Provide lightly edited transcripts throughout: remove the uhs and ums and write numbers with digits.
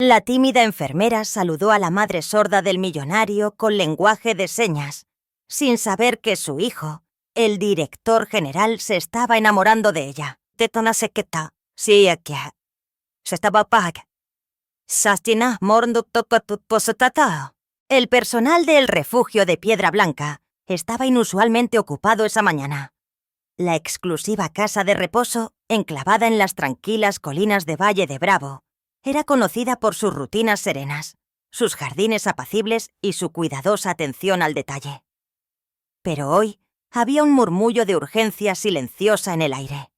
La tímida enfermera saludó a la madre sorda del millonario con lenguaje de señas, sin saber que su hijo, el director general, se estaba enamorando de ella. Tetona sequeta, sí, aquí. Se estaba pag. Sastina morndo tocotut posotata. El personal del refugio de Piedra Blanca estaba inusualmente ocupado esa mañana. La exclusiva casa de reposo, enclavada en las tranquilas colinas de Valle de Bravo, era conocida por sus rutinas serenas, sus jardines apacibles y su cuidadosa atención al detalle. Pero hoy había un murmullo de urgencia silenciosa en el aire.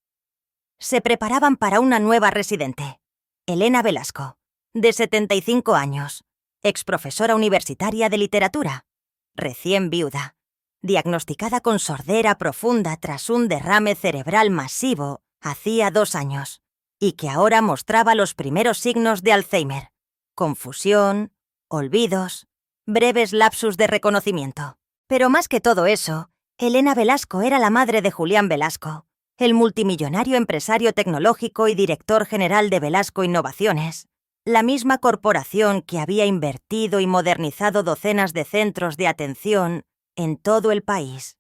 Se preparaban para una nueva residente, Elena Velasco, de 75 años, exprofesora universitaria de literatura, recién viuda, diagnosticada con sordera profunda tras un derrame cerebral masivo hacía 2 años, y que ahora mostraba los primeros signos de Alzheimer, confusión, olvidos, breves lapsus de reconocimiento. Pero más que todo eso, Elena Velasco era la madre de Julián Velasco, el multimillonario empresario tecnológico y director general de Velasco Innovaciones, la misma corporación que había invertido y modernizado docenas de centros de atención en todo el país,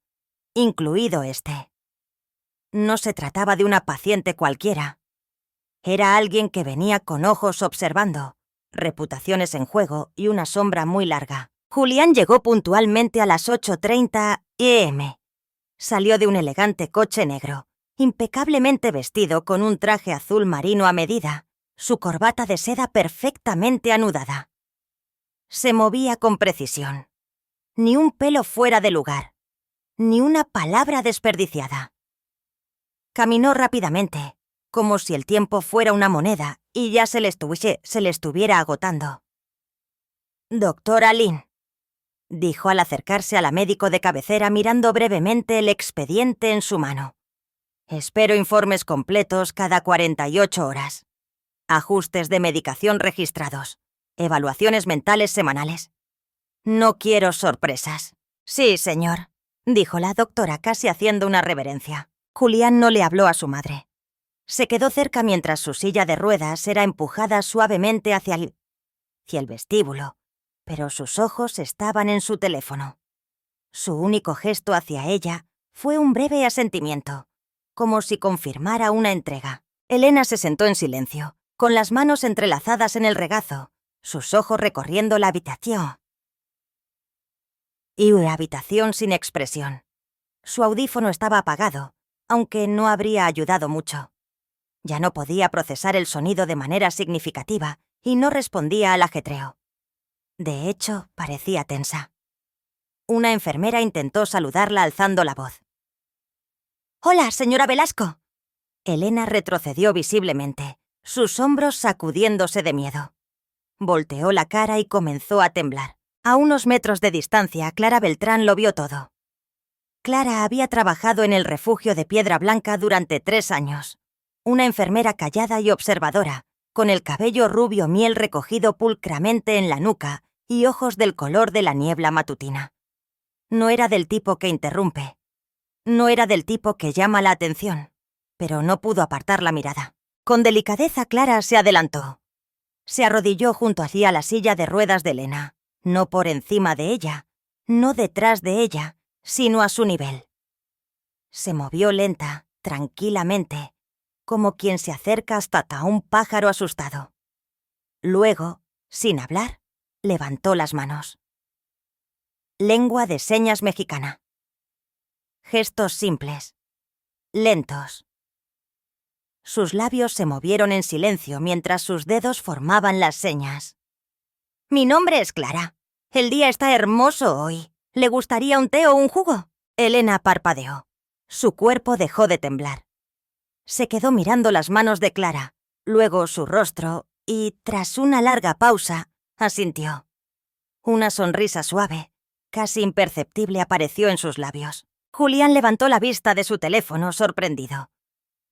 incluido este. No se trataba de una paciente cualquiera. Era alguien que venía con ojos observando, reputaciones en juego y una sombra muy larga. Julián llegó puntualmente a las 8:30 am. Salió de un elegante coche negro, impecablemente vestido con un traje azul marino a medida, su corbata de seda perfectamente anudada. Se movía con precisión. Ni un pelo fuera de lugar, ni una palabra desperdiciada. Caminó rápidamente, como si el tiempo fuera una moneda y ya se le estuviera agotando. «Doctora Lin», dijo al acercarse a la médico de cabecera mirando brevemente el expediente en su mano. «Espero informes completos cada 48 horas. Ajustes de medicación registrados. Evaluaciones mentales semanales. No quiero sorpresas». «Sí, señor», dijo la doctora casi haciendo una reverencia. Julián no le habló a su madre. Se quedó cerca mientras su silla de ruedas era empujada suavemente hacia el vestíbulo, pero sus ojos estaban en su teléfono. Su único gesto hacia ella fue un breve asentimiento, como si confirmara una entrega. Elena se sentó en silencio, con las manos entrelazadas en el regazo, sus ojos recorriendo la habitación. Y una habitación sin expresión. Su audífono estaba apagado, aunque no habría ayudado mucho. Ya no podía procesar el sonido de manera significativa y no respondía al ajetreo. De hecho, parecía tensa. Una enfermera intentó saludarla alzando la voz. «Hola, señora Velasco». Elena retrocedió visiblemente, sus hombros sacudiéndose de miedo. Volteó la cara y comenzó a temblar. A unos metros de distancia, Clara Beltrán lo vio todo. Clara había trabajado en el refugio de Piedra Blanca durante 3 años. Una enfermera callada y observadora, con el cabello rubio miel recogido pulcramente en la nuca y ojos del color de la niebla matutina. No era del tipo que interrumpe. No era del tipo que llama la atención, pero no pudo apartar la mirada. Con delicadeza Clara se adelantó. Se arrodilló junto a la silla de ruedas de Elena, no por encima de ella, no detrás de ella, sino a su nivel. Se movió lenta, tranquilamente, como quien se acerca hasta un pájaro asustado. Luego, sin hablar, levantó las manos. Lengua de señas mexicana. Gestos simples, lentos. Sus labios se movieron en silencio mientras sus dedos formaban las señas. «Mi nombre es Clara. El día está hermoso hoy. ¿Le gustaría un té o un jugo?» Elena parpadeó. Su cuerpo dejó de temblar. Se quedó mirando las manos de Clara, luego su rostro y, tras una larga pausa, asintió. Una sonrisa suave, casi imperceptible, apareció en sus labios. Julián levantó la vista de su teléfono, sorprendido.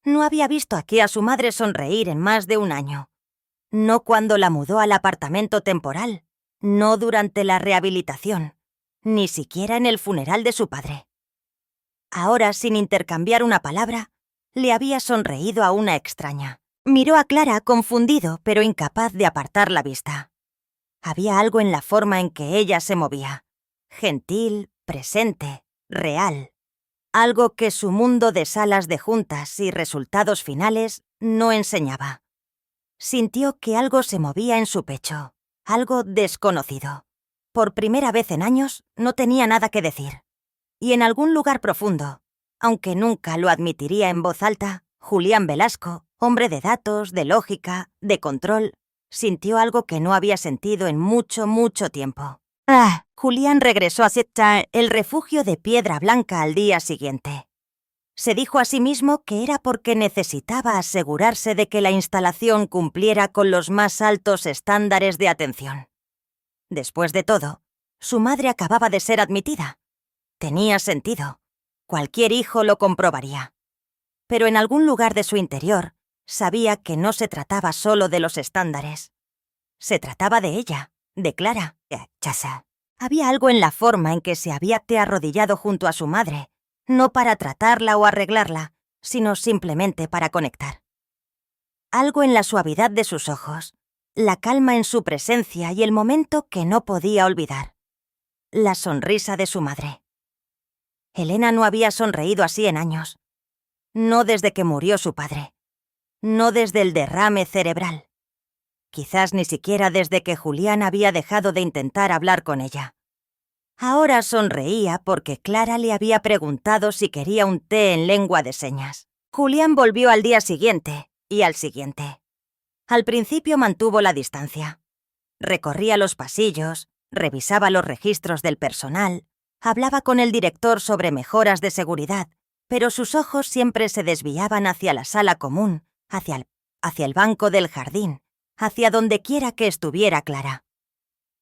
No había visto aquí a su madre sonreír en más de 1 año. No cuando la mudó al apartamento temporal, no durante la rehabilitación, ni siquiera en el funeral de su padre. Ahora, sin intercambiar una palabra, le había sonreído a una extraña, Miró a Clara confundido, pero incapaz de apartar la vista. Había algo en la forma en que ella se movía. Gentil, presente, real. Algo que su mundo de salas de juntas y resultados finales no enseñaba. Sintió que algo se movía en su pecho, algo desconocido. Por primera vez en años no tenía nada que decir. Y en algún lugar profundo, aunque nunca lo admitiría en voz alta, Julián Velasco, hombre de datos, de lógica, de control, sintió algo que no había sentido en mucho, mucho tiempo. Julián regresó a Setta, el refugio de piedra blanca, al día siguiente. Se dijo a sí mismo que era porque necesitaba asegurarse de que la instalación cumpliera con los más altos estándares de atención. Después de todo, su madre acababa de ser admitida. Tenía sentido. Cualquier hijo lo comprobaría. Pero en algún lugar de su interior sabía que no se trataba solo de los estándares. Se trataba de ella, de Clara. Había algo en la forma en que se había arrodillado junto a su madre, no para tratarla o arreglarla, sino simplemente para conectar. Algo en la suavidad de sus ojos, la calma en su presencia y el momento que no podía olvidar. La sonrisa de su madre. Elena no había sonreído así en años. No desde que murió su padre. No desde el derrame cerebral. Quizás ni siquiera desde que Julián había dejado de intentar hablar con ella. Ahora sonreía porque Clara le había preguntado si quería un té en lengua de señas. Julián volvió al día siguiente y al siguiente. Al principio mantuvo la distancia. Recorría los pasillos, revisaba los registros del personal, hablaba con el director sobre mejoras de seguridad, pero sus ojos siempre se desviaban hacia la sala común, hacia el banco del jardín, hacia donde quiera que estuviera Clara.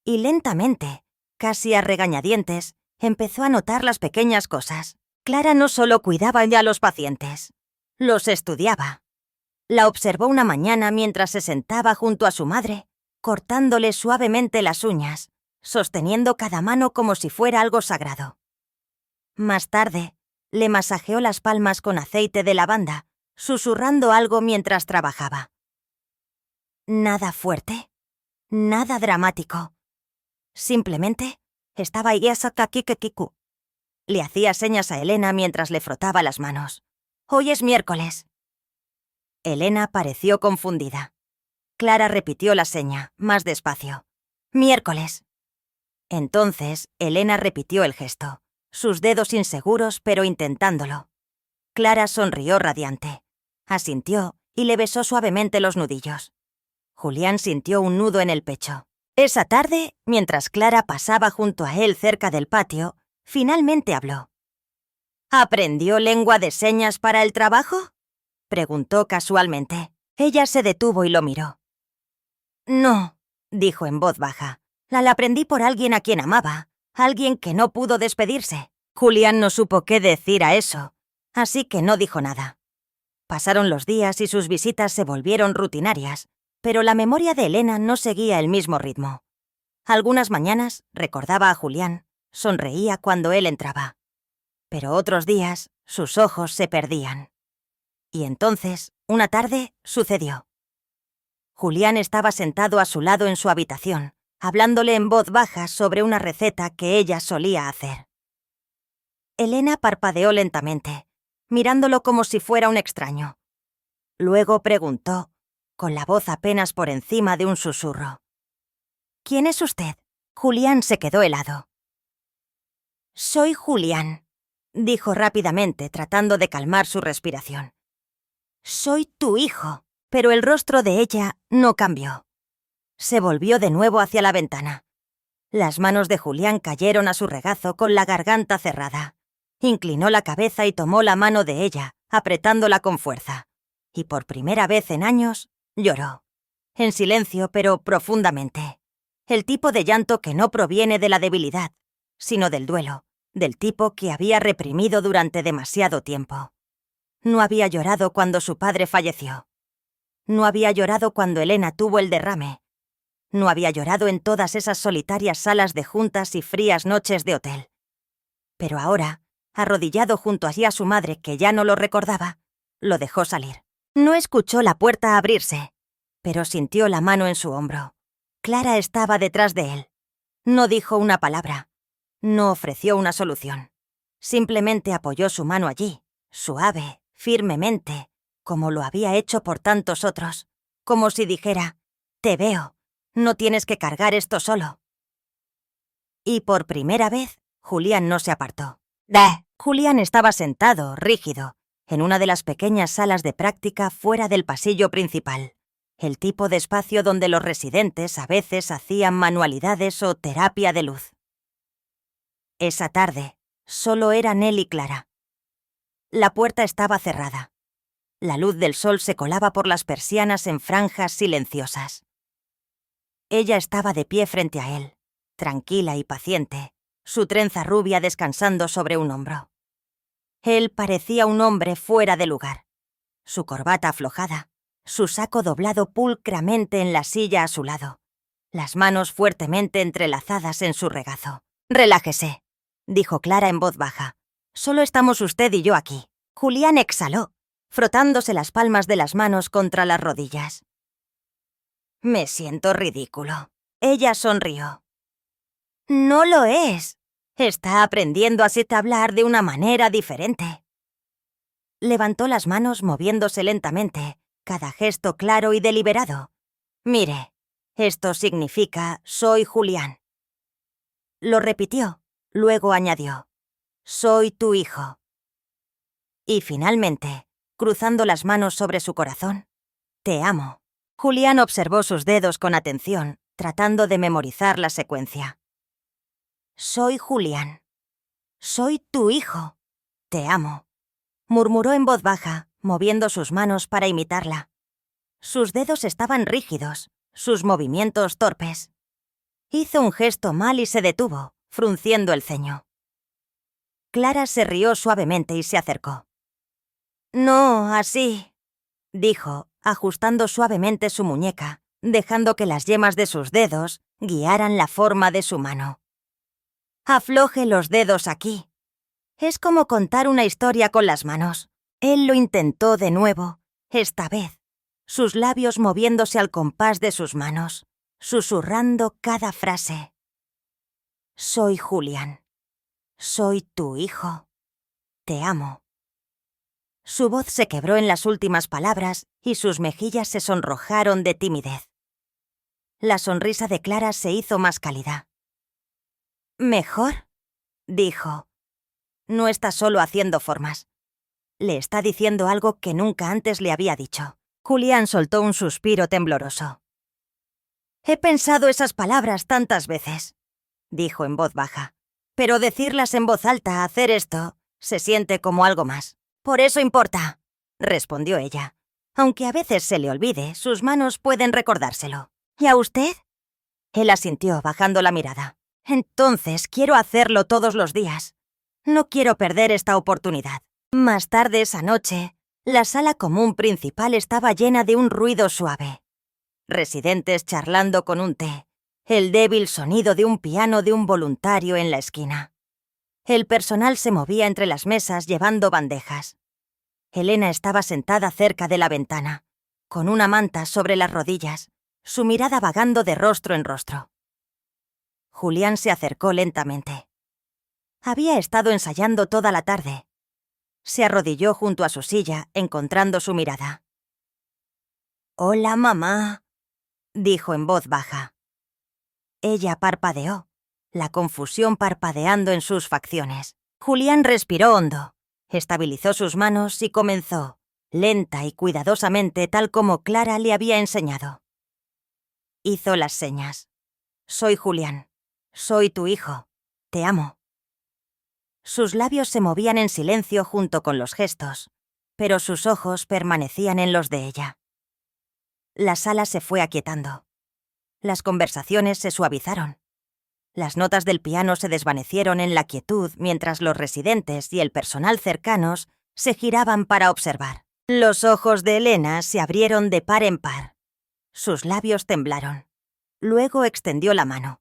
Y lentamente, casi a regañadientes, empezó a notar las pequeñas cosas. Clara no solo cuidaba ya a los pacientes, los estudiaba. La observó una mañana mientras se sentaba junto a su madre, cortándole suavemente las uñas, sosteniendo cada mano como si fuera algo sagrado. Más tarde, le masajeó las palmas con aceite de lavanda, susurrando algo mientras trabajaba. Nada fuerte, nada dramático. Simplemente estaba Kiku. Le hacía señas a Elena mientras le frotaba las manos. Hoy es miércoles. Elena pareció confundida. Clara repitió la seña, más despacio. Miércoles. Entonces, Elena repitió el gesto, sus dedos inseguros pero intentándolo. Clara sonrió radiante. Asintió y le besó suavemente los nudillos. Julián sintió un nudo en el pecho. Esa tarde, mientras Clara pasaba junto a él cerca del patio, finalmente habló. ¿Aprendió lengua de señas para el trabajo?, preguntó casualmente. Ella se detuvo y lo miró. No, dijo en voz baja. La aprendí por alguien a quien amaba, alguien que no pudo despedirse. Julián no supo qué decir a eso, así que no dijo nada. Pasaron los días y sus visitas se volvieron rutinarias, pero la memoria de Elena no seguía el mismo ritmo. Algunas mañanas recordaba a Julián, sonreía cuando él entraba. Pero otros días sus ojos se perdían. Y entonces, una tarde, sucedió. Julián estaba sentado a su lado en su habitación, hablándole en voz baja sobre una receta que ella solía hacer. Elena parpadeó lentamente, mirándolo como si fuera un extraño. Luego preguntó, con la voz apenas por encima de un susurro. ¿Quién es usted? Julián se quedó helado. Soy Julián, dijo rápidamente, tratando de calmar su respiración. Soy tu hijo, pero el rostro de ella no cambió. Se volvió de nuevo hacia la ventana. Las manos de Julián cayeron a su regazo con la garganta cerrada. Inclinó la cabeza y tomó la mano de ella, apretándola con fuerza. Y por primera vez en años, lloró. En silencio, pero profundamente. El tipo de llanto que no proviene de la debilidad, sino del duelo, del tipo que había reprimido durante demasiado tiempo. No había llorado cuando su padre falleció. No había llorado cuando Elena tuvo el derrame. No había llorado en todas esas solitarias salas de juntas y frías noches de hotel. Pero ahora, arrodillado junto a su madre que ya no lo recordaba, lo dejó salir. No escuchó la puerta abrirse, pero sintió la mano en su hombro. Clara estaba detrás de él. No dijo una palabra. No ofreció una solución. Simplemente apoyó su mano allí, suave, firmemente, como lo había hecho por tantos otros, como si dijera: «Te veo, no tienes que cargar esto solo». Y por primera vez, Julián no se apartó. Julián estaba sentado, rígido, en una de las pequeñas salas de práctica fuera del pasillo principal, el tipo de espacio donde los residentes a veces hacían manualidades o terapia de luz. Esa tarde, solo eran él y Clara. La puerta estaba cerrada. La luz del sol se colaba por las persianas en franjas silenciosas. Ella estaba de pie frente a él, tranquila y paciente, su trenza rubia descansando sobre un hombro. Él parecía un hombre fuera de lugar. Su corbata aflojada, su saco doblado pulcramente en la silla a su lado, las manos fuertemente entrelazadas en su regazo. «Relájese», dijo Clara en voz baja. «Solo estamos usted y yo aquí». Julián exhaló, frotándose las palmas de las manos contra las rodillas. «Me siento ridículo». Ella sonrió. «No lo es. Está aprendiendo a hablar de una manera diferente». Levantó las manos moviéndose lentamente, cada gesto claro y deliberado. «Mire, esto significa soy Julián». Lo repitió, luego añadió: «Soy tu hijo». Y finalmente, cruzando las manos sobre su corazón: «Te amo». Julián observó sus dedos con atención, tratando de memorizar la secuencia. «Soy Julián. Soy tu hijo. Te amo», murmuró en voz baja, moviendo sus manos para imitarla. Sus dedos estaban rígidos, sus movimientos torpes. Hizo un gesto mal y se detuvo, frunciendo el ceño. Clara se rió suavemente y se acercó. «No, así», dijo, ajustando suavemente su muñeca, dejando que las yemas de sus dedos guiaran la forma de su mano. «Afloje los dedos aquí». Es como contar una historia con las manos. Él lo intentó de nuevo, esta vez, sus labios moviéndose al compás de sus manos, susurrando cada frase. «Soy Julián. Soy tu hijo. Te amo». Su voz se quebró en las últimas palabras y sus mejillas se sonrojaron de timidez. La sonrisa de Clara se hizo más cálida. «¿Mejor?», dijo. No está solo haciendo formas. Le está diciendo algo que nunca antes le había dicho. Julián soltó un suspiro tembloroso. «He pensado esas palabras tantas veces», dijo en voz baja. «Pero decirlas en voz alta, hacer esto, se siente como algo más. Por eso importa», respondió ella. «Aunque a veces se le olvide, sus manos pueden recordárselo». «¿Y a usted?», él asintió, bajando la mirada. «Entonces quiero hacerlo todos los días. No quiero perder esta oportunidad». Más tarde esa noche, la sala común principal estaba llena de un ruido suave. Residentes charlando con un té, el débil sonido de un piano de un voluntario en la esquina. El personal se movía entre las mesas llevando bandejas. Elena estaba sentada cerca de la ventana, con una manta sobre las rodillas, su mirada vagando de rostro en rostro. Julián se acercó lentamente. Había estado ensayando toda la tarde. Se arrodilló junto a su silla, encontrando su mirada. «Hola, mamá», dijo en voz baja. Ella parpadeó, la confusión parpadeando en sus facciones. Julián respiró hondo, estabilizó sus manos y comenzó, lenta y cuidadosamente, tal como Clara le había enseñado. Hizo las señas. «Soy Julián. Soy tu hijo. Te amo». Sus labios se movían en silencio junto con los gestos, pero sus ojos permanecían en los de ella. La sala se fue aquietando. Las conversaciones se suavizaron. Las notas del piano se desvanecieron en la quietud mientras los residentes y el personal cercanos se giraban para observar. Los ojos de Elena se abrieron de par en par. Sus labios temblaron. Luego extendió la mano,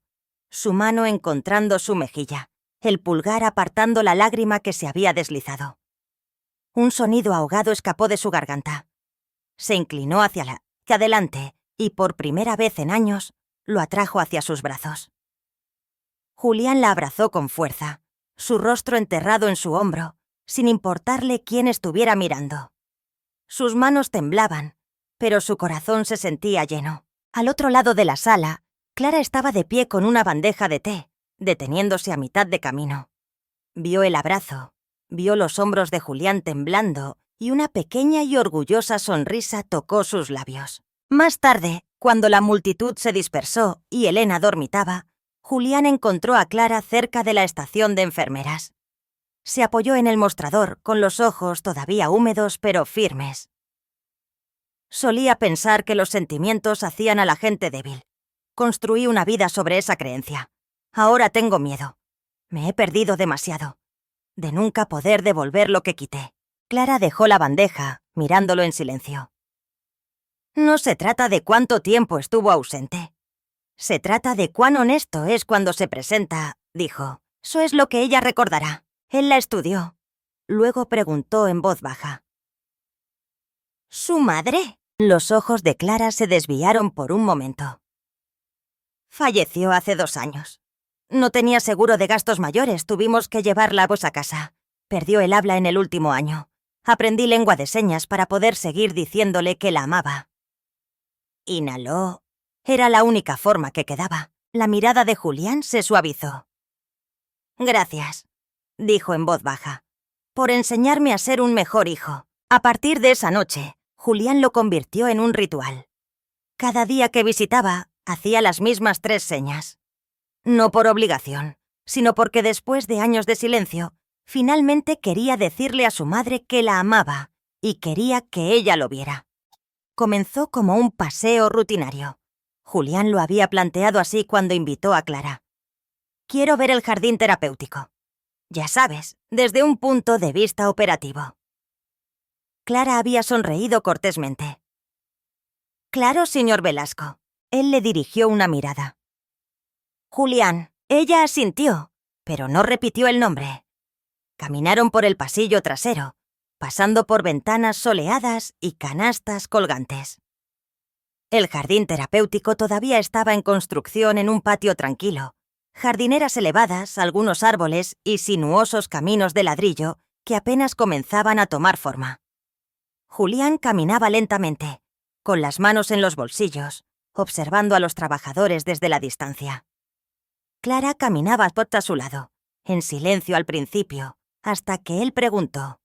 su mano encontrando su mejilla, el pulgar apartando la lágrima que se había deslizado. Un sonido ahogado escapó de su garganta. Se inclinó hacia adelante y por primera vez en años lo atrajo hacia sus brazos. Julián la abrazó con fuerza, su rostro enterrado en su hombro, sin importarle quién estuviera mirando. Sus manos temblaban, pero su corazón se sentía lleno. Al otro lado de la sala, Clara estaba de pie con una bandeja de té, deteniéndose a mitad de camino. Vio el abrazo, vio los hombros de Julián temblando y una pequeña y orgullosa sonrisa tocó sus labios. Más tarde, cuando la multitud se dispersó y Elena dormitaba, Julián encontró a Clara cerca de la estación de enfermeras. Se apoyó en el mostrador, con los ojos todavía húmedos pero firmes. Solía pensar que los sentimientos hacían a la gente débil. Construí una vida sobre esa creencia. Ahora tengo miedo. Me he perdido demasiado. De nunca poder devolver lo que quité. Clara dejó la bandeja, mirándolo en silencio. No se trata de cuánto tiempo estuvo ausente. Se trata de cuán honesto es cuando se presenta, dijo. Eso es lo que ella recordará. Él la estudió. Luego preguntó en voz baja. ¿Su madre? Los ojos de Clara se desviaron por un momento. Falleció hace 2 años. No tenía seguro de gastos mayores, tuvimos que llevarla a casa. Perdió el habla en el último año. Aprendí lengua de señas para poder seguir diciéndole que la amaba. Inhaló. Era la única forma que quedaba. La mirada de Julián se suavizó. Gracias, dijo en voz baja, por enseñarme a ser un mejor hijo. A partir de esa noche, Julián lo convirtió en un ritual. Cada día que visitaba, hacía las mismas 3 señas. No por obligación, sino porque después de años de silencio, finalmente quería decirle a su madre que la amaba y quería que ella lo viera. Comenzó como un paseo rutinario. Julián lo había planteado así cuando invitó a Clara. Quiero ver el jardín terapéutico. Ya sabes, desde un punto de vista operativo. Clara había sonreído cortésmente. Claro, señor Velasco. Él le dirigió una mirada. Julián, ella asintió, pero no repitió el nombre. Caminaron por el pasillo trasero, pasando por ventanas soleadas y canastas colgantes. El jardín terapéutico todavía estaba en construcción en un patio tranquilo. Jardineras elevadas, algunos árboles y sinuosos caminos de ladrillo que apenas comenzaban a tomar forma. Julián caminaba lentamente, con las manos en los bolsillos, observando a los trabajadores desde la distancia. Clara caminaba a su lado, en silencio al principio, hasta que él preguntó.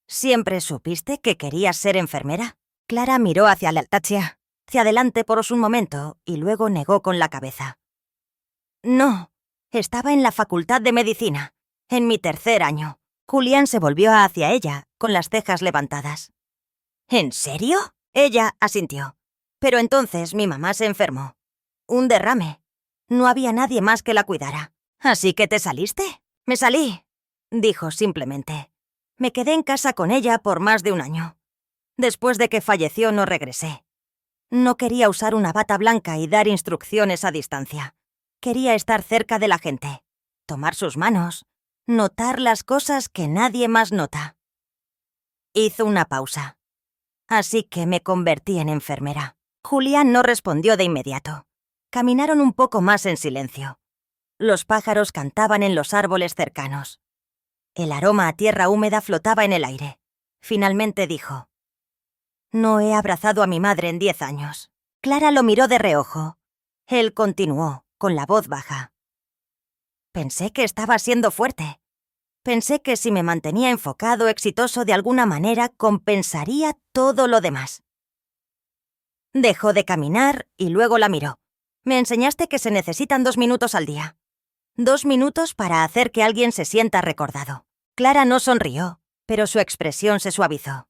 ¿Siempre supiste que querías ser enfermera? Clara miró hacia adelante por un momento y luego negó con la cabeza. No, estaba en la facultad de medicina, en mi 3er año. Julián se volvió hacia ella, con las cejas levantadas. ¿En serio? Ella asintió. Pero entonces mi mamá se enfermó. Un derrame. No había nadie más que la cuidara. ¿Así que te saliste? Me salí, dijo simplemente. Me quedé en casa con ella por más de 1 año. Después de que falleció no regresé. No quería usar una bata blanca y dar instrucciones a distancia. Quería estar cerca de la gente, tomar sus manos, notar las cosas que nadie más nota. Hizo una pausa. Así que me convertí en enfermera. Julián no respondió de inmediato. Caminaron un poco más en silencio. Los pájaros cantaban en los árboles cercanos. El aroma a tierra húmeda flotaba en el aire. Finalmente dijo: No he abrazado a mi madre en 10 años. Clara lo miró de reojo. Él continuó, con la voz baja. Pensé que estaba siendo fuerte. Pensé que si me mantenía enfocado, exitoso de alguna manera, compensaría todo lo demás. Dejó de caminar y luego la miró. Me enseñaste que se necesitan 2 minutos al día. 2 minutos para hacer que alguien se sienta recordado. Clara no sonrió, pero su expresión se suavizó.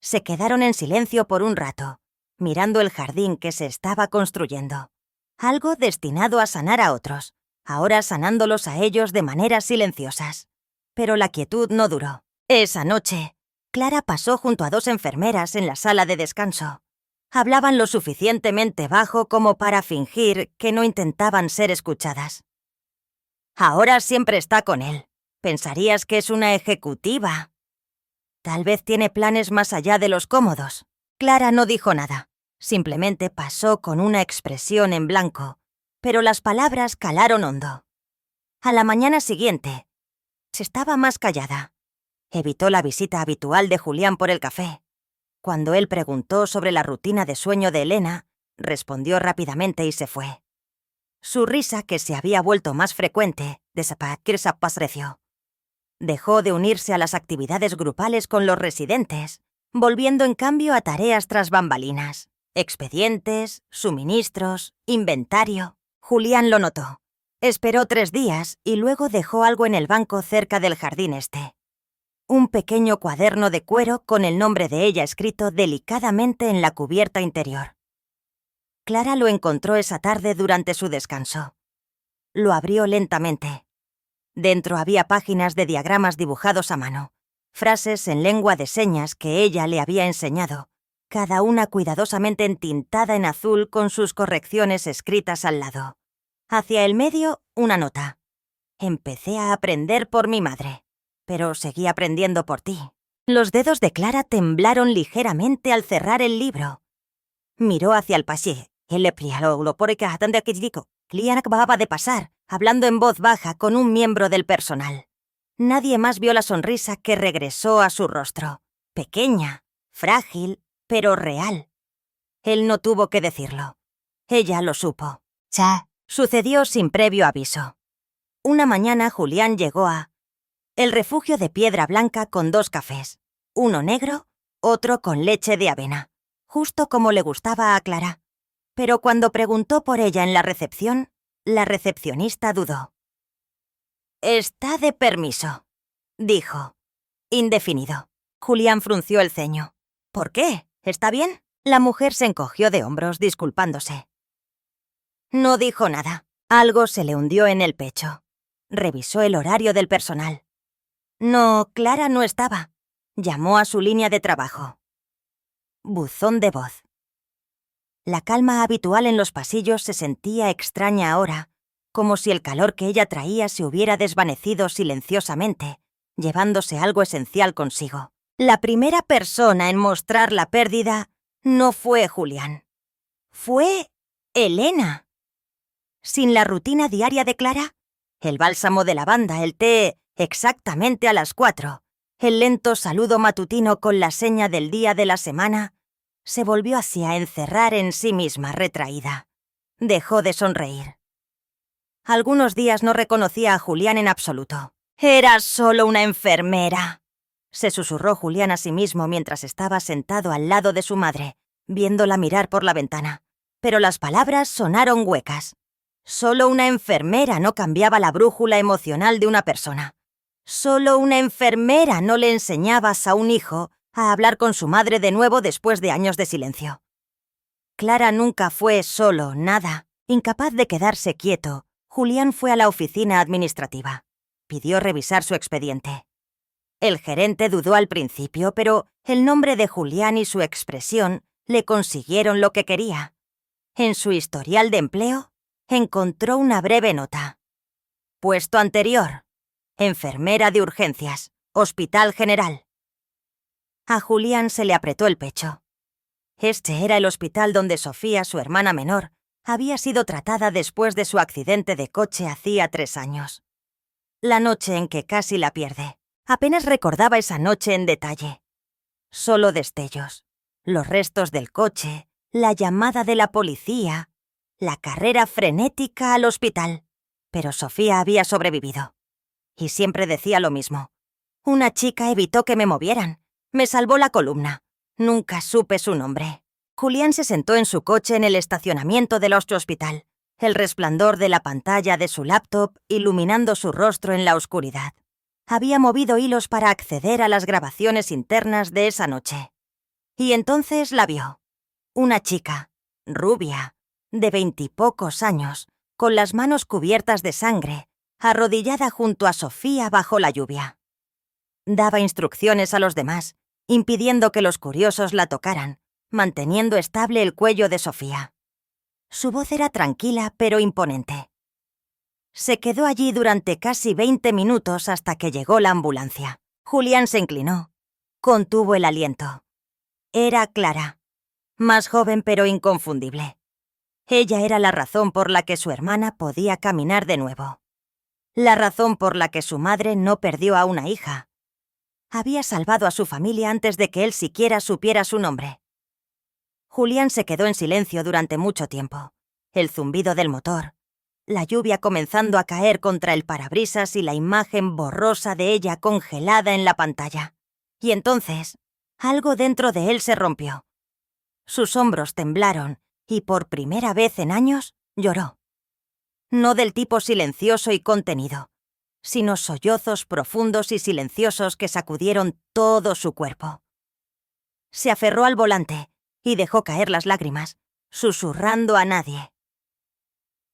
Se quedaron en silencio por un rato, mirando el jardín que se estaba construyendo. Algo destinado a sanar a otros, ahora sanándolos a ellos de maneras silenciosas. Pero la quietud no duró. Esa noche, Clara pasó junto a 2 enfermeras en la sala de descanso. Hablaban lo suficientemente bajo como para fingir que no intentaban ser escuchadas. Ahora siempre está con él. Pensarías que es una ejecutiva. Tal vez tiene planes más allá de los cómodos. Clara no dijo nada. Simplemente pasó con una expresión en blanco, pero las palabras calaron hondo. A la mañana siguiente, estaba más callada. Evitó la visita habitual de Julián por el café. Cuando él preguntó sobre la rutina de sueño de Elena, respondió rápidamente y se fue. Su risa, que se había vuelto más frecuente, desapareció. Dejó de unirse a las actividades grupales con los residentes, volviendo en cambio a tareas tras bambalinas. Expedientes, suministros, inventario. Julián lo notó. Esperó 3 días y luego dejó algo en el banco cerca del jardín este. Un pequeño cuaderno de cuero con el nombre de ella escrito delicadamente en la cubierta interior. Clara lo encontró esa tarde durante su descanso. Lo abrió lentamente. Dentro había páginas de diagramas dibujados a mano, frases en lengua de señas que ella le había enseñado, cada una cuidadosamente entintada en azul con sus correcciones escritas al lado. Hacia el medio, una nota. Empecé a aprender por mi madre, pero seguí aprendiendo por ti. Los dedos de Clara temblaron ligeramente al cerrar el libro. Miró hacia el pasillo. Clara acababa de pasar, hablando en voz baja con un miembro del personal. Nadie más vio la sonrisa que regresó a su rostro. Pequeña, frágil, pero real. Él no tuvo que decirlo. Ella lo supo. Sucedió sin previo aviso. Una mañana Julián llegó a el refugio de Piedra Blanca con 2 cafés, uno negro, otro con leche de avena, justo como le gustaba a Clara. Pero cuando preguntó por ella en la recepción, la recepcionista dudó. «Está de permiso», dijo. Indefinido. Julián frunció el ceño. «¿Por qué? ¿Está bien?» La mujer se encogió de hombros, disculpándose. No dijo nada. Algo se le hundió en el pecho. Revisó el horario del personal. No, Clara no estaba. Llamó a su línea de trabajo. Buzón de voz. La calma habitual en los pasillos se sentía extraña ahora, como si el calor que ella traía se hubiera desvanecido silenciosamente, llevándose algo esencial consigo. La primera persona en mostrar la pérdida no fue Julián. Fue Elena. Sin la rutina diaria de Clara, el bálsamo de lavanda, el té exactamente a las 4, el lento saludo matutino con la seña del día de la semana, se volvió hacia encerrar en sí misma retraída. Dejó de sonreír. Algunos días no reconocía a Julián en absoluto. «Era solo una enfermera», se susurró Julián a sí mismo mientras estaba sentado al lado de su madre, viéndola mirar por la ventana. Pero las palabras sonaron huecas. Solo una enfermera no cambiaba la brújula emocional de una persona. Solo una enfermera no le enseñabas a un hijo a hablar con su madre de nuevo después de años de silencio. Clara nunca fue solo nada. Incapaz de quedarse quieto, Julián fue a la oficina administrativa. Pidió revisar su expediente. El gerente dudó al principio, pero el nombre de Julián y su expresión le consiguieron lo que quería. En su historial de empleo, encontró una breve nota. Puesto anterior. Enfermera de urgencias. Hospital General. A Julián se le apretó el pecho. Este era el hospital donde Sofía, su hermana menor, había sido tratada después de su accidente de coche hacía 3 años. La noche en que casi la pierde. Apenas recordaba esa noche en detalle. Solo destellos. Los restos del coche, la llamada de la policía, la carrera frenética al hospital. Pero Sofía había sobrevivido. Y siempre decía lo mismo. Una chica evitó que me movieran. Me salvó la columna. Nunca supe su nombre. Julián se sentó en su coche en el estacionamiento del hospital, el resplandor de la pantalla de su laptop iluminando su rostro en la oscuridad. Había movido hilos para acceder a las grabaciones internas de esa noche. Y entonces la vio. Una chica, rubia, de 20 y pocos años, con las manos cubiertas de sangre, arrodillada junto a Sofía bajo la lluvia. Daba instrucciones a los demás, impidiendo que los curiosos la tocaran, manteniendo estable el cuello de Sofía. Su voz era tranquila pero imponente. Se quedó allí durante casi 20 minutos hasta que llegó la ambulancia. Julián se inclinó. Contuvo el aliento. Era Clara. más joven pero inconfundible. Ella era la razón por la que su hermana podía caminar de nuevo. La razón por la que su madre no perdió a una hija. Había salvado a su familia antes de que él siquiera supiera su nombre. Julián se quedó en silencio durante mucho tiempo. El zumbido del motor, la lluvia comenzando a caer contra el parabrisas y la imagen borrosa de ella congelada en la pantalla. Y entonces, algo dentro de él se rompió. Sus hombros temblaron y por primera vez en años lloró. No del tipo silencioso y contenido, sino sollozos profundos y silenciosos que sacudieron todo su cuerpo. Se aferró al volante y dejó caer las lágrimas, susurrando a nadie.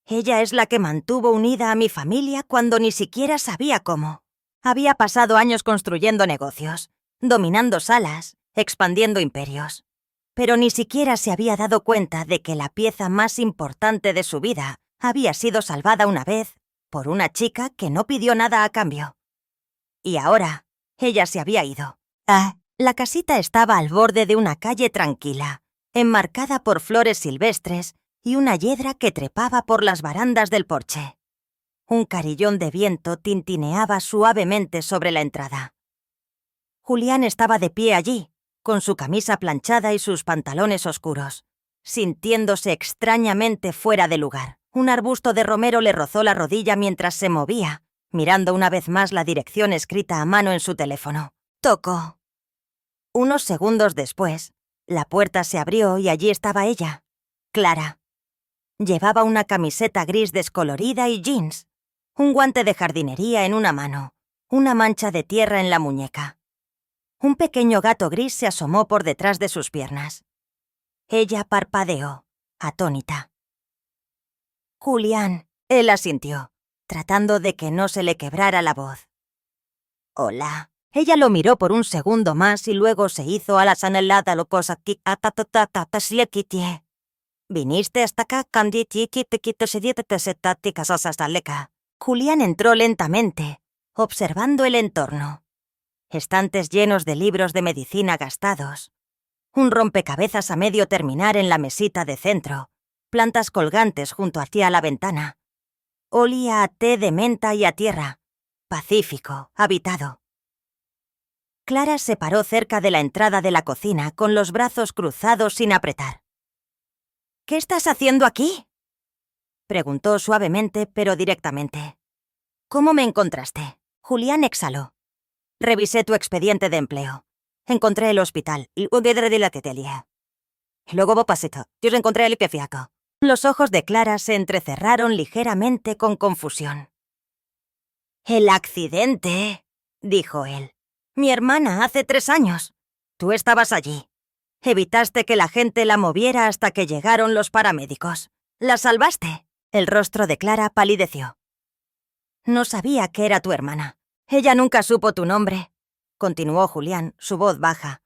Ella es la que mantuvo unida a mi familia cuando ni siquiera sabía cómo. Había pasado años construyendo negocios, dominando salas, expandiendo imperios. Pero ni siquiera se había dado cuenta de que la pieza más importante de su vida había sido salvada una vez por una chica que no pidió nada a cambio. Y ahora, ella se había ido. La casita estaba al borde de una calle tranquila, enmarcada por flores silvestres y una hiedra que trepaba por las barandas del porche. Un carillón de viento tintineaba suavemente sobre la entrada. Julián estaba de pie allí, con su camisa planchada y sus pantalones oscuros, sintiéndose extrañamente fuera de lugar. Un arbusto de romero le rozó la rodilla mientras se movía, mirando una vez más la dirección escrita a mano en su teléfono. Tocó. Unos segundos después, la puerta se abrió y allí estaba ella, Clara. Llevaba una camiseta gris descolorida y jeans, un guante de jardinería en una mano, una mancha de tierra en la muñeca. Un pequeño gato gris se asomó por detrás de sus piernas. Ella parpadeó, atónita. Julián, él asintió, tratando de que no se le quebrara la voz. Hola. Ella lo miró por un segundo más y luego se hizo a la sanelada locosa ki atatatatasiakitie. Viniste hasta acá, canditiki tequitosedietesetaticasasastaleka. Julián entró lentamente, observando el entorno. Estantes llenos de libros de medicina gastados. Un rompecabezas a medio terminar en la mesita de centro. Plantas colgantes junto hacia la ventana. Olía a té de menta y a tierra. Pacífico, habitado. Clara se paró cerca de la entrada de la cocina con los brazos cruzados sin apretar. ¿Qué estás haciendo aquí?, preguntó suavemente pero directamente. ¿Cómo me encontraste? Julián exhaló. Revisé tu expediente de empleo. Encontré el hospital y luego pasito. Yo encontré el Ipefiaco. Los ojos de Clara se entrecerraron ligeramente con confusión. «El accidente», dijo él. «Mi hermana hace 3 años. Tú estabas allí. Evitaste que la gente la moviera hasta que llegaron los paramédicos. La salvaste». El rostro de Clara palideció. «No sabía que era tu hermana. Ella nunca supo tu nombre», continuó Julián, su voz baja.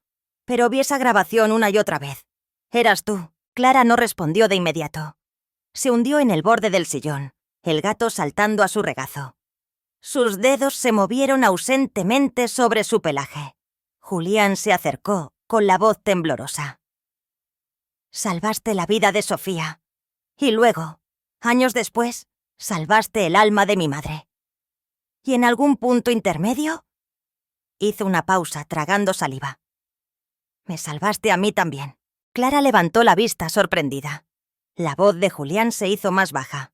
«Pero vi esa grabación una y otra vez. Eras tú». Clara no respondió de inmediato. Se hundió en el borde del sillón, el gato saltando a su regazo. Sus dedos se movieron ausentemente sobre su pelaje. Julián se acercó, con la voz temblorosa. «Salvaste la vida de Sofía. Y luego, años después, salvaste el alma de mi madre. ¿Y en algún punto intermedio?» Hizo una pausa, tragando saliva. «Me salvaste a mí también». Clara levantó la vista sorprendida. La voz de Julián se hizo más baja.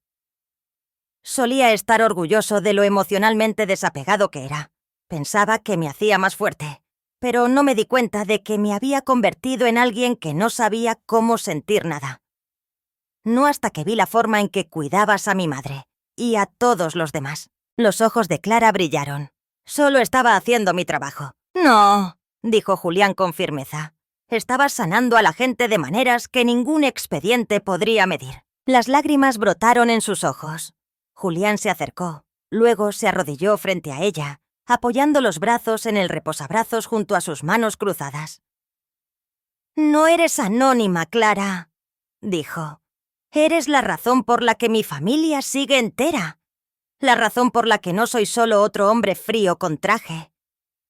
Solía estar orgulloso de lo emocionalmente desapegado que era. Pensaba que me hacía más fuerte, pero no me di cuenta de que me había convertido en alguien que no sabía cómo sentir nada. No hasta que vi la forma en que cuidabas a mi madre y a todos los demás. Los ojos de Clara brillaron. Solo estaba haciendo mi trabajo. «No», dijo Julián con firmeza. «Estabas sanando a la gente de maneras que ningún expediente podría medir». Las lágrimas brotaron en sus ojos. Julián se acercó, luego se arrodilló frente a ella, apoyando los brazos en el reposabrazos junto a sus manos cruzadas. «No eres anónima, Clara», dijo. «Eres la razón por la que mi familia sigue entera. La razón por la que no soy solo otro hombre frío con traje.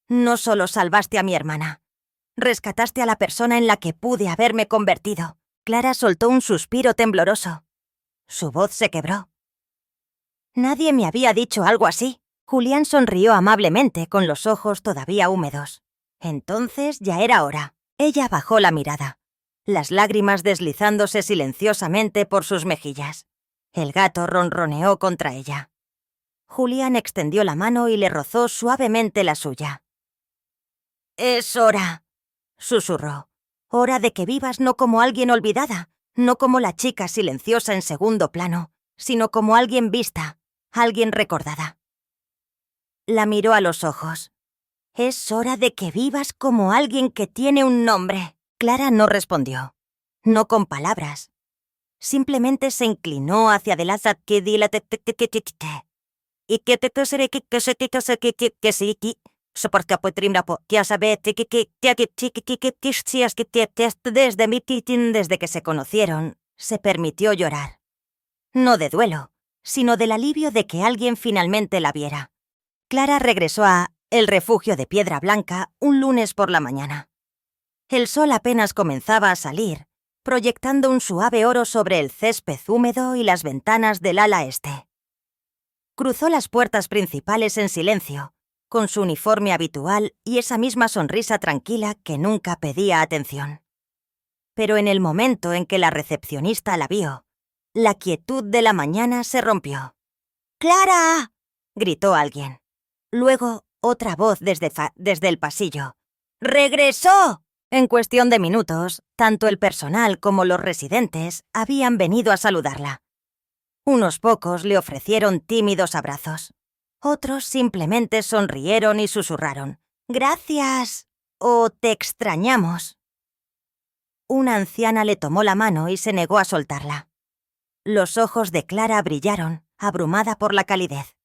No solo salvaste a mi hermana, Rescataste a la persona en la que pude haberme convertido. Clara soltó un suspiro tembloroso. Su voz se quebró. Nadie me había dicho algo así. Julián sonrió amablemente, con los ojos todavía húmedos. Entonces ya era hora. Ella bajó la mirada, las lágrimas deslizándose silenciosamente por sus mejillas. El gato ronroneó contra ella. Julián extendió la mano y le rozó suavemente la suya. «Es hora», susurró. «Hora de que vivas no como alguien olvidada, no como la chica silenciosa en segundo plano, sino como alguien vista, alguien recordada». La miró a los ojos. «Es hora de que vivas como alguien que tiene un nombre». Clara no respondió, no con palabras. Simplemente se inclinó hacia adelante y que te seré que sí que soporta potrimra po que sabe desde mi titin desde que se conocieron se permitió llorar. No de duelo, sino del alivio de que alguien finalmente la viera. Clara regresó a El Refugio de Piedra Blanca un lunes por la mañana. El sol apenas comenzaba a salir, proyectando un suave oro sobre el césped húmedo y las ventanas del ala este. Cruzó las puertas principales en silencio, con su uniforme habitual y esa misma sonrisa tranquila que nunca pedía atención. Pero en el momento en que la recepcionista la vio, la quietud de la mañana se rompió. «¡Clara!», gritó alguien. Luego, otra voz desde el pasillo. «¡Regresó!». En cuestión de minutos, tanto el personal como los residentes habían venido a saludarla. Unos pocos le ofrecieron tímidos abrazos. Otros simplemente sonrieron y susurraron: «¡Gracias!» o «¡Te extrañamos!». Una anciana le tomó la mano y se negó a soltarla. Los ojos de Clara brillaron, abrumada por la calidez.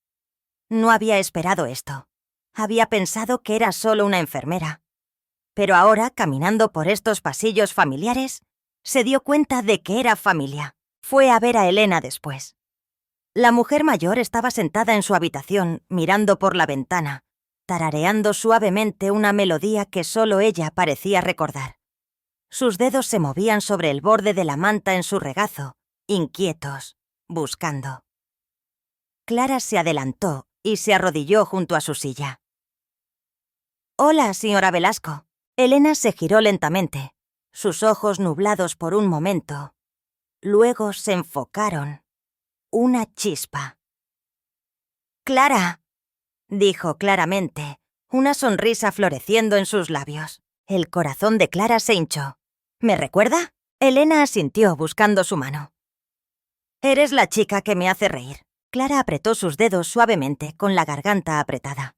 No había esperado esto. Había pensado que era solo una enfermera. Pero ahora, caminando por estos pasillos familiares, se dio cuenta de que era familia. Fue a ver a Elena después. La mujer mayor estaba sentada en su habitación, mirando por la ventana, tarareando suavemente una melodía que solo ella parecía recordar. Sus dedos se movían sobre el borde de la manta en su regazo, inquietos, buscando. Clara se adelantó y se arrodilló junto a su silla. «Hola, señora Velasco». Elena se giró lentamente, sus ojos nublados por un momento. Luego se enfocaron. Una chispa. «¡Clara!», dijo claramente, una sonrisa floreciendo en sus labios. El corazón de Clara se hinchó. «¿Me recuerda?». Elena asintió buscando su mano. «Eres la chica que me hace reír». Clara apretó sus dedos suavemente, con la garganta apretada.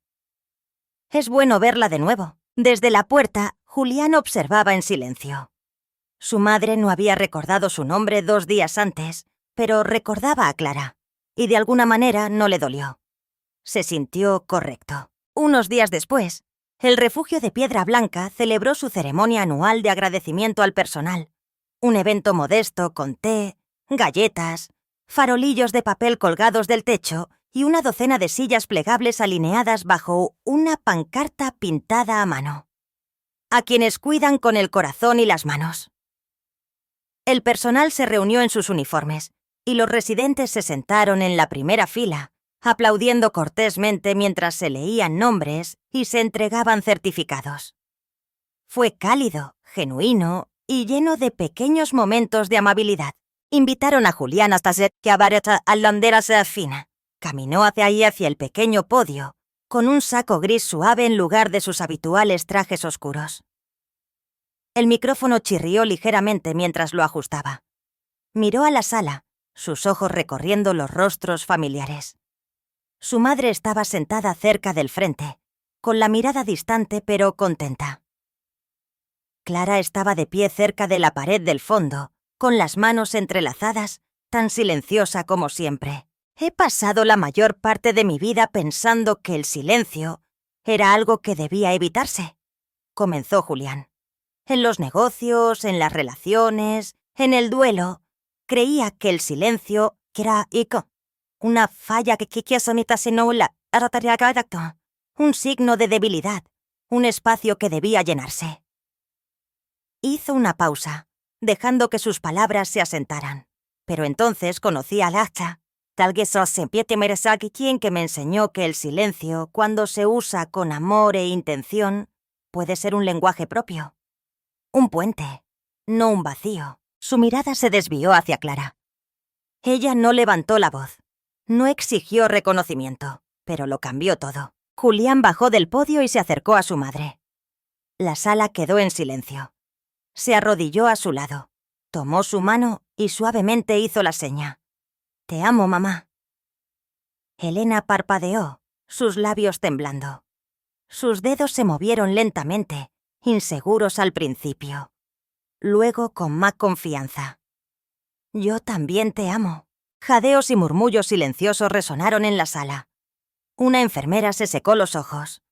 «Es bueno verla de nuevo». Desde la puerta, Julián observaba en silencio. Su madre no había recordado su nombre 2 días antes, pero recordaba a Clara, y de alguna manera no le dolió. Se sintió correcto. Unos días después, el Refugio de Piedra Blanca celebró su ceremonia anual de agradecimiento al personal. Un evento modesto con té, galletas, farolillos de papel colgados del techo y una docena de sillas plegables alineadas bajo una pancarta pintada a mano. «A quienes cuidan con el corazón y las manos». El personal se reunió en sus uniformes y los residentes se sentaron en la primera fila, aplaudiendo cortésmente mientras se leían nombres y se entregaban certificados. Fue cálido, genuino y lleno de pequeños momentos de amabilidad. Invitaron a Julián hasta que abarata al bandera fina. Caminó hacia el pequeño podio, con un saco gris suave en lugar de sus habituales trajes oscuros. El micrófono chirrió ligeramente mientras lo ajustaba. Miró a la sala, sus ojos recorriendo los rostros familiares. Su madre estaba sentada cerca del frente, con la mirada distante pero contenta. Clara estaba de pie cerca de la pared del fondo, con las manos entrelazadas, tan silenciosa como siempre. «He pasado la mayor parte de mi vida pensando que el silencio era algo que debía evitarse», comenzó Julián. «En los negocios, en las relaciones, en el duelo, creía que el silencio era una falla un signo de debilidad, un espacio que debía llenarse. Hizo una pausa, dejando que sus palabras se asentaran. Pero entonces conocí a Lacha. Tal vez quien que me enseñó que el silencio, cuando se usa con amor e intención, puede ser un lenguaje propio. Un puente, no un vacío. Su mirada se desvió hacia Clara. Ella no levantó la voz. No exigió reconocimiento, pero lo cambió todo. Julián bajó del podio y se acercó a su madre. La sala quedó en silencio. Se arrodilló a su lado, tomó su mano y suavemente hizo la seña. «Te amo, mamá». Elena parpadeó, sus labios temblando. Sus dedos se movieron lentamente, inseguros al principio. Luego con más confianza. «Yo también te amo». Jadeos y murmullos silenciosos resonaron en la sala. Una enfermera se secó los ojos.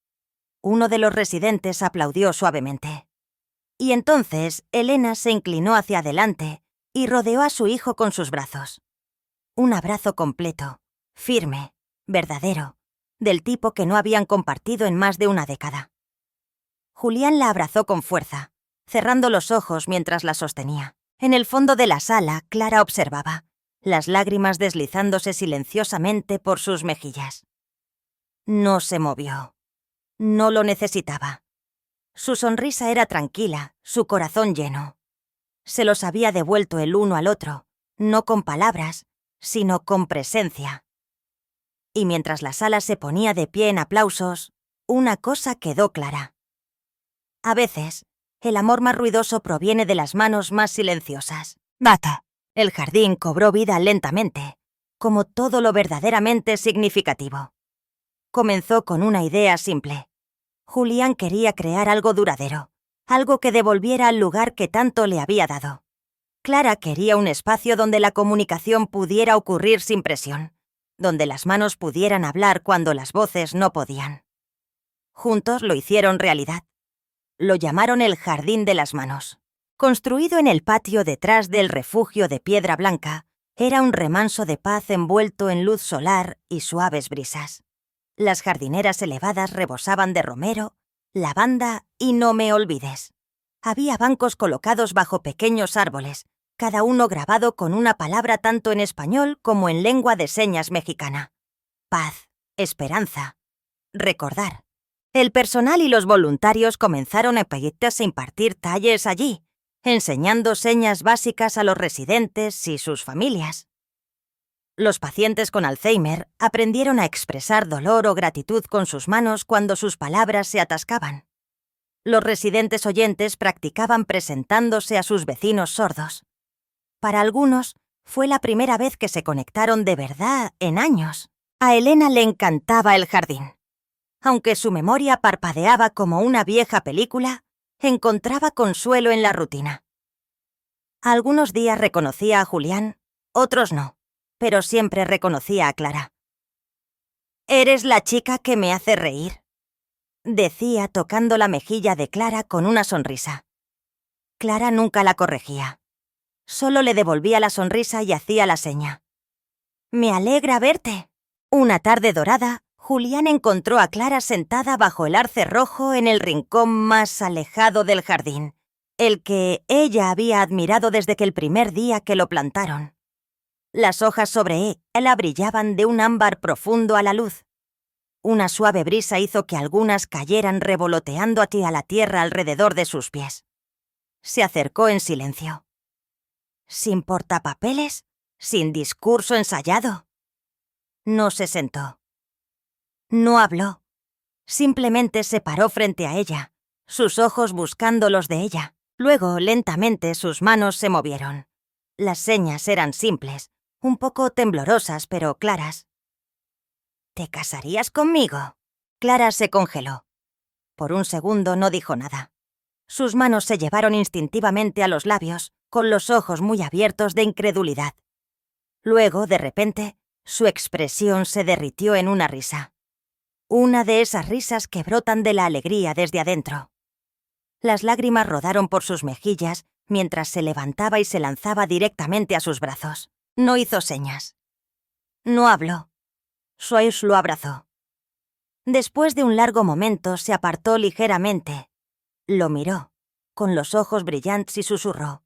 Uno de los residentes aplaudió suavemente. Y entonces Elena se inclinó hacia adelante y rodeó a su hijo con sus brazos. Un abrazo completo, firme, verdadero, del tipo que no habían compartido en más de una década. Julián la abrazó con fuerza, cerrando los ojos mientras la sostenía. En el fondo de la sala, Clara observaba, las lágrimas deslizándose silenciosamente por sus mejillas. No se movió. No lo necesitaba. Su sonrisa era tranquila, su corazón lleno. Se los había devuelto el uno al otro, no con palabras, sino con presencia. Y mientras la sala se ponía de pie en aplausos, una cosa quedó clara. A veces, el amor más ruidoso proviene de las manos más silenciosas. Bata. El jardín cobró vida lentamente, como todo lo verdaderamente significativo. Comenzó con una idea simple. Julián quería crear algo duradero, algo que devolviera al lugar que tanto le había dado. Clara quería un espacio donde la comunicación pudiera ocurrir sin presión, donde las manos pudieran hablar cuando las voces no podían. Juntos lo hicieron realidad. Lo llamaron el Jardín de las Manos. Construido en el patio detrás del refugio de piedra blanca, era un remanso de paz envuelto en luz solar y suaves brisas. Las jardineras elevadas rebosaban de romero, lavanda y no me olvides. Había bancos colocados bajo pequeños árboles, cada uno grabado con una palabra tanto en español como en lengua de señas mexicana. Paz, esperanza, recordar. El personal y los voluntarios comenzaron a impartir talleres allí, enseñando señas básicas a los residentes y sus familias. Los pacientes con Alzheimer aprendieron a expresar dolor o gratitud con sus manos cuando sus palabras se atascaban. Los residentes oyentes practicaban presentándose a sus vecinos sordos. Para algunos, fue la primera vez que se conectaron de verdad en años. A Elena le encantaba el jardín. Aunque su memoria parpadeaba como una vieja película, encontraba consuelo en la rutina. Algunos días reconocía a Julián, otros no, pero siempre reconocía a Clara. «Eres la chica que me hace reír», decía tocando la mejilla de Clara con una sonrisa. Clara nunca la corregía. Solo le devolvía la sonrisa y hacía la seña. «Me alegra verte». Una tarde dorada, Julián encontró a Clara sentada bajo el arce rojo en el rincón más alejado del jardín, el que ella había admirado desde que el primer día que lo plantaron. Las hojas sobre él brillaban de un ámbar profundo a la luz. Una suave brisa hizo que algunas cayeran revoloteando hacia la tierra alrededor de sus pies. Se acercó en silencio. Sin portapapeles, sin discurso ensayado. No se sentó. No habló. Simplemente se paró frente a ella, sus ojos buscando los de ella. Luego, lentamente, sus manos se movieron. Las señas eran simples, un poco temblorosas, pero claras. «¿Te casarías conmigo?» Clara se congeló. Por un segundo no dijo nada. Sus manos se llevaron instintivamente a los labios, con los ojos muy abiertos de incredulidad. Luego, de repente, su expresión se derritió en una risa. Una de esas risas que brotan de la alegría desde adentro. Las lágrimas rodaron por sus mejillas mientras se levantaba y se lanzaba directamente a sus brazos. No hizo señas. No habló. Schwartz lo abrazó. Después de un largo momento se apartó ligeramente. Lo miró. con los ojos brillantes y susurró: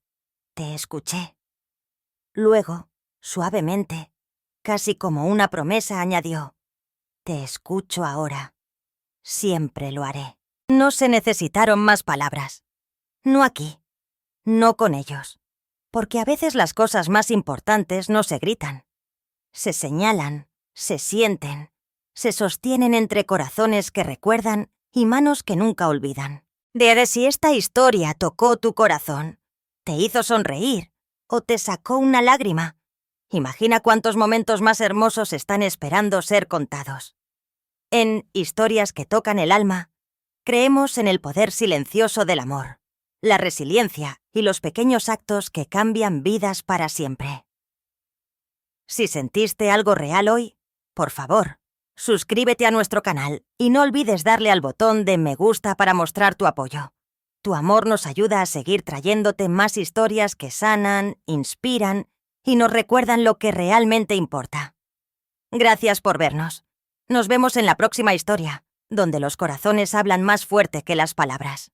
«Te escuché». Luego, suavemente, casi como una promesa, añadió: «Te escucho ahora. Siempre lo haré». No se necesitaron más palabras. No aquí. No con ellos. Porque a veces las cosas más importantes no se gritan. Se señalan, se sienten, se sostienen entre corazones que recuerdan y manos que nunca olvidan. De si esta historia tocó tu corazón, te hizo sonreír o te sacó una lágrima, imagina cuántos momentos más hermosos están esperando ser contados. En Historias que tocan el alma, creemos en el poder silencioso del amor, la resiliencia y los pequeños actos que cambian vidas para siempre. Si sentiste algo real hoy, por favor, suscríbete a nuestro canal y no olvides darle al botón de me gusta para mostrar tu apoyo. Tu amor nos ayuda a seguir trayéndote más historias que sanan, inspiran y nos recuerdan lo que realmente importa. Gracias por vernos. Nos vemos en la próxima historia, donde los corazones hablan más fuerte que las palabras.